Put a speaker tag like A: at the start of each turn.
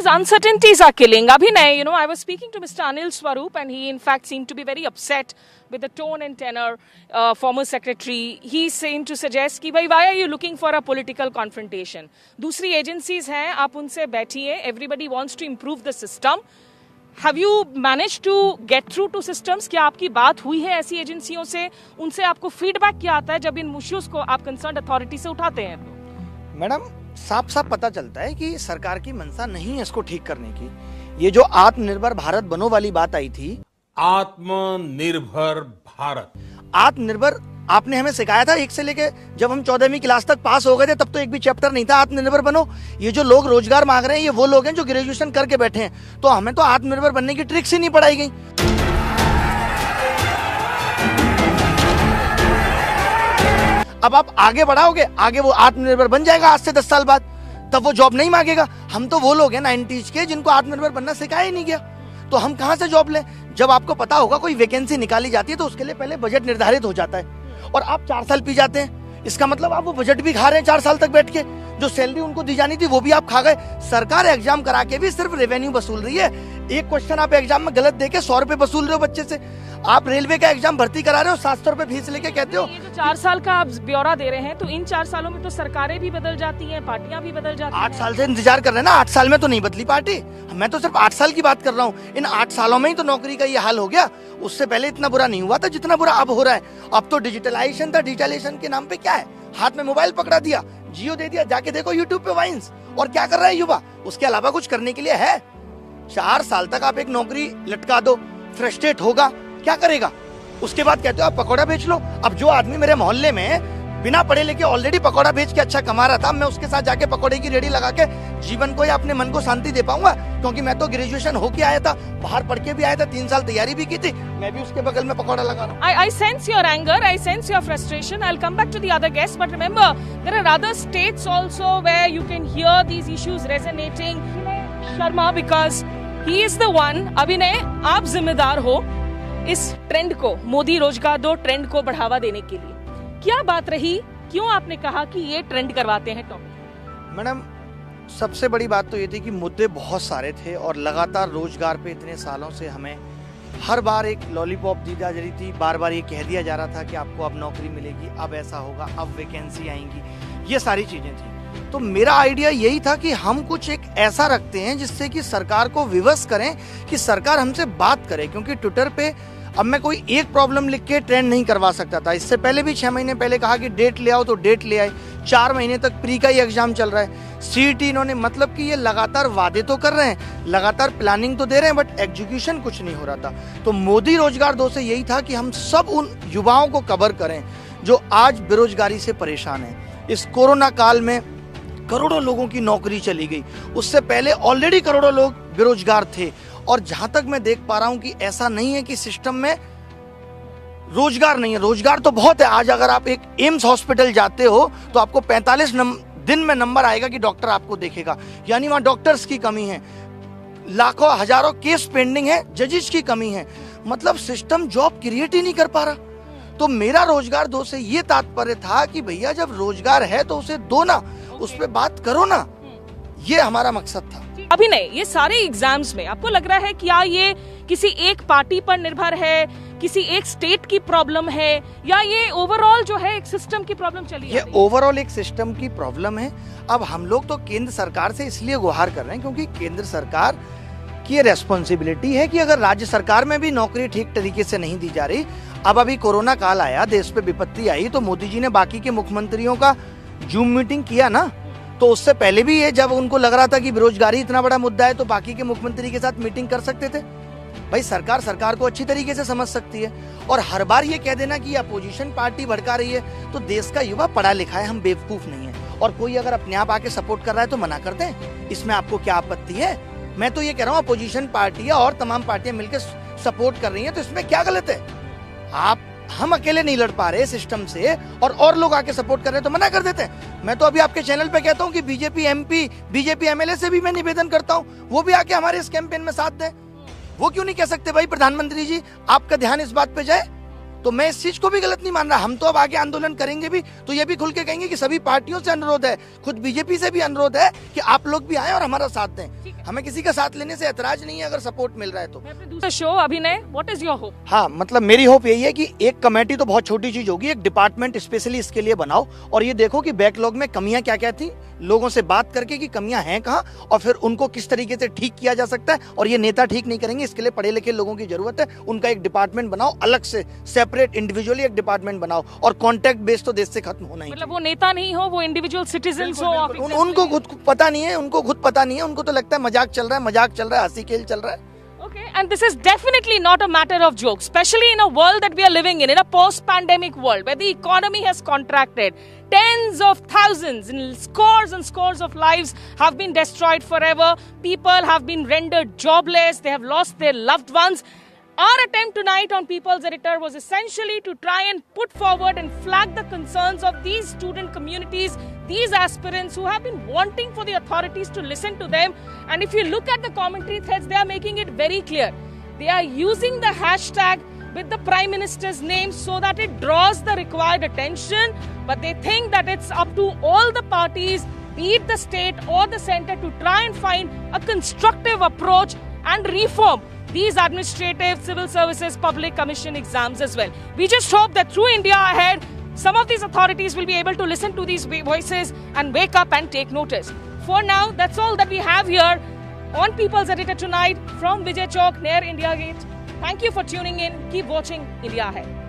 A: Uncertainties are killing. Abhinay, I was speaking to Mr. Anil Swaroop and he in fact seemed to be very upset with the tone and tenor. Former secretary, he seemed to suggest कि भाई why are you looking for a political confrontation? दूसरी agencies हैं, आप उनसे बैठिए. Everybody wants to improve the system. Have you managed to get through to systems? क्या आपकी बात हुई है ऐसी एजेंसियों से? उनसे आपको फीडबैक क्या आता है जब इन इश्यूज को आप कंसर्न अथॉरिटी से उठाते हैं?
B: मैडम, साफ साफ पता चलता है कि सरकार की मंशा नहीं है इसको ठीक करने की. ये जो आत्मनिर्भर भारत बनो वाली बात आई थी,
C: आत्मनिर्भर भारत,
B: आत्मनिर्भर आपने हमें सिखाया था 1 से लेके जब हम 14वीं क्लास तक पास हो गए थे, तब तो एक भी चैप्टर नहीं था आत्मनिर्भर बनो. ये जो लोग रोजगार मांग रहे हैं ये वो लोग हैं जो ग्रेजुएशन करके बैठे हैं. तो हमें तो आत्मनिर्भर बनने की ट्रिक्स ही नहीं पढ़ाई गई. अब आप आगे बढ़ाओगे, आगे वो आत्मनिर्भर बन जाएगा आज से 10 साल बाद, तब वो जॉब नहीं मांगेगा. हम तो वो लोग हैं 90s के जिनको आत्मनिर्भर बनना सिखाया ही नहीं गया. तो हम कहां से जॉब लें? जब आपको पता होगा कोई वैकेंसी निकाली जाती है तो उसके लिए पहले बजट निर्धारित हो जाता है और आप 4 साल पी जाते हैं. इसका मतलब आप वो बजट भी खा रहे हैं 4 साल तक बैठ के. जो सैलरी उनको दी जानी थी वो भी आप खा गए. सरकार एग्जाम करा के भी सिर्फ रेवेन्यू वसूल रही है. एक क्वेश्चन आप एग्जाम में गलत देके 100 रुपए वसूल रहे हो बच्चे से. आप रेलवे का एग्जाम भर्ती करा रहे हो, 700 रुपए फीस लेके कहते हो.
A: ये जो 4 साल का आप ब्यौरा दे रहे हैं, तो इन 4 सालों में तो सरकारें भी बदल जाती हैं, पार्टियां भी बदल जाती हैं.
B: 8 साल से इंतजार कर रहे हैं ना. 8 साल में तो नहीं बदली पार्टी. मैं तो सिर्फ 8 साल की बात कर रहा हूँ. इन 8 सालों में ही तो नौकरी का ये हाल हो गया. उससे पहले इतना बुरा नहीं हुआ था जितना बुरा अब हो रहा है. अब तो डिजिटलाइजेशन था. डिजिटलाइजेशन के नाम पे क्या है? हाथ में मोबाइल पकड़ा दिया, जियो दे दिया, जाके देखो यूट्यूब पे वाइन्स. और क्या कर रहा है युवा? उसके अलावा कुछ करने के लिए है? 4 साल तक आप एक नौकरी लटका दो, फ्रस्ट्रेट होगा, क्या करेगा? उसके बाद कहते हो आप पकौड़ा बेच लो. अब जो आदमी मेरे मोहल्ले में बिना पढ़े लिखे ऑलरेडी पकौड़ा बेच के अच्छा कमा रहा था, मैं उसके साथ जाके पकौड़े की रेडी लगा के जीवन को या अपने मन को शांति दे पाऊंगा? क्योंकि मैं तो ग्रेजुएशन होके आया था, बाहर पढ़ के भी आया था, 3 साल तैयारी भी की थी. मैं भी उसके बगल में पकौड़ा लगा रहा हूं.
A: I sense your anger, I sense your frustration. I'll come back to the other guests, but remember, there are other states also where you can hear these issues resonating. Sharma, because he is the one. Abhinay, आप जिम्मेदार हो इस trend को, मोदी रोजगार दो trend को बढ़ावा देने के लिए. क्या बात रही, क्यों आपने कहा कि ये ट्रेंड करवाते हैं? टॉपिक
B: मैडम, सबसे बड़ी बात तो ये थी कि मुद्दे बहुत सारे थे और लगातार रोजगार पे इतने सालों से हमें हर बार एक लॉलीपॉप दी जा रही थी. बार बार ये कह दिया जा रहा था कि आपको अब नौकरी मिलेगी, अब ऐसा होगा, अब वैकेंसी आएंगी. ये सारी चीजें थी. तो मेरा आइडिया यही था कि हम कुछ एक ऐसा रखते हैं जिससे कि सरकार को विवश करें, कि सरकार हमसे बात करे. क्योंकि ट्विटर पे अब मैं कोई एक प्रॉब्लम लिख के ट्रेंड नहीं करवा सकता था. इससे पहले भी 6 महीने पहले कहा कि डेट ले आओ तो डेट ले आए. 4 महीने तक प्री का ही एग्जाम चल रहा है. सीईटी इन्होंने, मतलब कि ये लगातार वादे तो कर रहे हैं, लगातार प्लानिंग तो दे रहे हैं, बट एग्जीक्यूशन कुछ नहीं हो रहा था. तो मोदी रोजगार 2 से यही था कि हम सब उन युवाओं को कवर करें जो आज बेरोजगारी से परेशान हैं. इस कोरोना काल में करोड़ों लोगों की नौकरी चली गई. उससे पहले ऑलरेडी करोड़ों लोग बेरोजगार थे. और जहां तक मैं देख पा रहा हूं कि ऐसा नहीं है कि सिस्टम में रोजगार नहीं है. रोजगार तो बहुत है. आज अगर आप एक एम्स हॉस्पिटल जाते हो तो आपको 45 दिन में नंबर आएगा कि डॉक्टर आपको देखेगा. यानी वहां डॉक्टर्स की कमी है. लाखों हजारों केस पेंडिंग है, जजेस की कमी है. मतलब सिस्टम जॉब क्रिएट ही नहीं कर पा रहा. तो मेरा रोजगार 2 से ये तात्पर्य था कि भैया जब रोजगार है तो उसे दो ना, उस पर बात करो ना. ये हमारा मकसद था.
A: अभिनय, ये सारे एग्जाम्स में आपको लग रहा है क्या ये किसी एक पार्टी पर निर्भर है, किसी एक स्टेट की प्रॉब्लम है, या ये ओवरऑल जो है एक सिस्टम की प्रॉब्लम चली है?
B: ये ओवरऑल एक सिस्टम की प्रॉब्लम है. अब हम लोग तो केंद्र सरकार से इसलिए गुहार कर रहे हैं क्योंकि केंद्र सरकार की रेस्पॉन्सिबिलिटी है कि अगर राज्य सरकार में भी नौकरी ठीक तरीके से नहीं दी जा रही. अब अभी कोरोना काल आया, देश पे विपत्ति आई, तो मोदी जी ने बाकी के मुख्यमंत्रियों का जूम मीटिंग किया ना. तो उससे पहले भी ये, जब उनको लग रहा था कि बेरोजगारी इतना बड़ा मुद्दा है, तो बाकी के मुख्यमंत्री के साथ मीटिंग कर सकते थे. भाई सरकार को अच्छी तरीके से समझ सकती है. और हर बार ये कह देना कि अपोजिशन पार्टी भड़का रही है, तो देश का युवा पढ़ा लिखा है, हम बेवकूफ नहीं है. और कोई अगर अपने आप आके सपोर्ट कर रहा है तो मना कर दें. इसमें आपको क्या आपत्ति है? मैं तो ये कह रहा हूँ अपोजिशन पार्टियां और तमाम पार्टियां मिलकर सपोर्ट कर रही है, तो इसमें क्या गलत है? हम अकेले नहीं लड़ पा रहे सिस्टम से और लोग आके सपोर्ट कर रहे हैं तो मना कर देते हैं. मैं तो अभी आपके चैनल पे कहता हूं कि बीजेपी एमपी, बीजेपी एमएलए से भी मैं निवेदन करता हूं, वो भी आके हमारे इस कैंपेन में साथ दें. वो क्यों नहीं कह सकते भाई प्रधानमंत्री जी आपका ध्यान इस बात पे जाए? तो मैं इस चीज को भी गलत नहीं मान रहा। हम तो अब आगे आंदोलन करेंगे भी, तो ये भी खुल के कहेंगे कि सभी पार्टियों से अनुरोध है, खुद बीजेपी से भी अनुरोध है कि आप लोग भी आए और हमारा साथ दें। हमें किसी का साथ लेने से ऐतराज नहीं है अगर सपोर्ट मिल रहा है तो।
A: दूसरा शो अभिनय, व्हाट इज योर होप?
B: हाँ, मतलब मेरी होप यही है कि एक कमेटी तो बहुत छोटी चीज होगी, एक डिपार्टमेंट स्पेशली इसके लिए बनाओ और ये देखो कि बैकलॉग में कमियां क्या क्या थी, लोगों से बात करके कि कमियां हैं कहाँ और फिर उनको किस तरीके से ठीक किया जा सकता है। और ये नेता ठीक नहीं करेंगे, इसके लिए पढ़े लिखे लोगों की जरूरत है। उनका एक डिपार्टमेंट बनाओ, अलग से सेपरेट इंडिविजुअली एक डिपार्टमेंट बनाओ और कॉन्ट्रैक्ट बेस तो देश से खत्म होना ही।
A: मतलब वो नेता नहीं हो, वो इंडिविजुअल सिटीजन हो।
B: उनको खुद पता नहीं है, उनको तो लगता है मजाक चल रहा है, हंसी खेल चल रहा है।
A: Okay, and this is definitely not a matter of joke, especially in a world that we are living in a post-pandemic world where the economy has contracted. Tens of thousands and scores of lives have been destroyed forever. People have been rendered jobless. They have lost their loved ones. Our attempt tonight on People's Editor was essentially to try and put forward and flag the concerns of these student communities, these aspirants who have been wanting for the authorities to listen to them. And if you look at the commentary threads, they are making it very clear. They are using the hashtag with the Prime Minister's name so that it draws the required attention. But they think that it's up to all the parties, be it the state or the center, to try and find a constructive approach and reform these administrative, civil services, public commission exams as well. We just hope that through India Ahead, some of these authorities will be able to listen to these voices and wake up and take notice. For now, that's all that we have here on People's Editor tonight from Vijay Chowk near India Gate. Thank you for tuning in. Keep watching India Ahead.